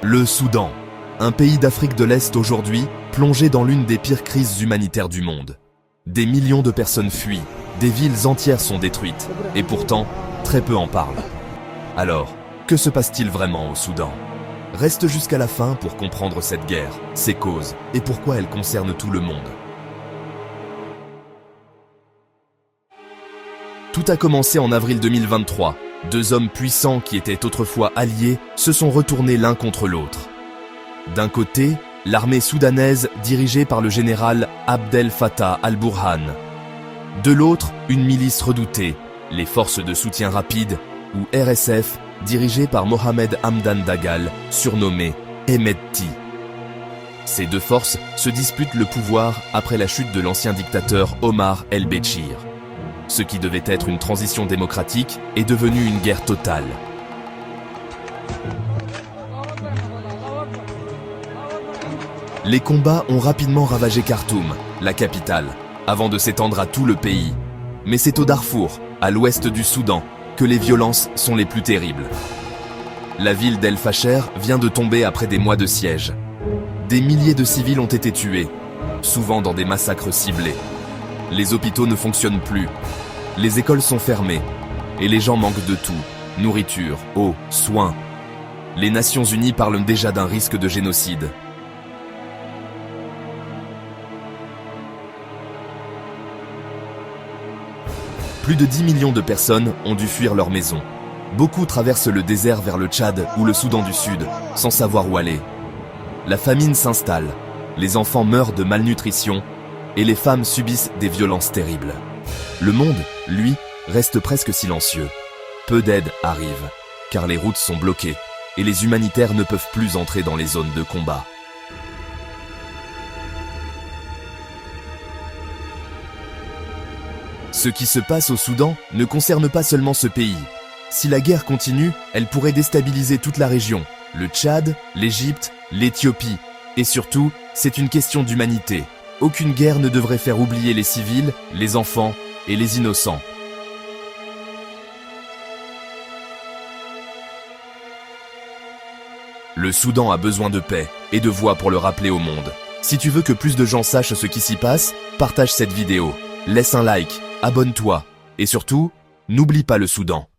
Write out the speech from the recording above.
Le Soudan, un pays d'Afrique de l'Est aujourd'hui, plongé dans l'une des pires crises humanitaires du monde. Des millions de personnes fuient, des villes entières sont détruites, et pourtant, très peu en parlent. Alors, que se passe-t-il vraiment au Soudan? Reste jusqu'à la fin pour comprendre cette guerre, ses causes, et pourquoi elle concerne tout le monde. Tout a commencé en avril 2023. Deux hommes puissants qui étaient autrefois alliés se sont retournés l'un contre l'autre. D'un côté, l'armée soudanaise dirigée par le général Abdel Fattah al-Burhan. De l'autre, une milice redoutée, les forces de soutien rapide, ou RSF, dirigée par Mohamed Hamdan Dagalo, surnommé Hemedti. Ces deux forces se disputent le pouvoir après la chute de l'ancien dictateur Omar el-Béchir. Ce qui devait être une transition démocratique est devenu une guerre totale. Les combats ont rapidement ravagé Khartoum, la capitale, avant de s'étendre à tout le pays. Mais c'est au Darfour, à l'ouest du Soudan, que les violences sont les plus terribles. La ville d'El Fasher vient de tomber après des mois de siège. Des milliers de civils ont été tués, souvent dans des massacres ciblés. Les hôpitaux ne fonctionnent plus, les écoles sont fermées, et les gens manquent de tout, nourriture, eau, soins. Les Nations Unies parlent déjà d'un risque de génocide. Plus de 10 millions de personnes ont dû fuir leur maison. Beaucoup traversent le désert vers le Tchad ou le Soudan du Sud, sans savoir où aller. La famine s'installe, les enfants meurent de malnutrition, et les femmes subissent des violences terribles. Le monde, lui, reste presque silencieux. Peu d'aide arrive, car les routes sont bloquées, et les humanitaires ne peuvent plus entrer dans les zones de combat. Ce qui se passe au Soudan ne concerne pas seulement ce pays. Si la guerre continue, elle pourrait déstabiliser toute la région, le Tchad, l'Égypte, l'Éthiopie. Et surtout, c'est une question d'humanité. Aucune guerre ne devrait faire oublier les civils, les enfants et les innocents. Le Soudan a besoin de paix et de voix pour le rappeler au monde. Si tu veux que plus de gens sachent ce qui s'y passe, partage cette vidéo, laisse un like, abonne-toi et surtout, n'oublie pas le Soudan.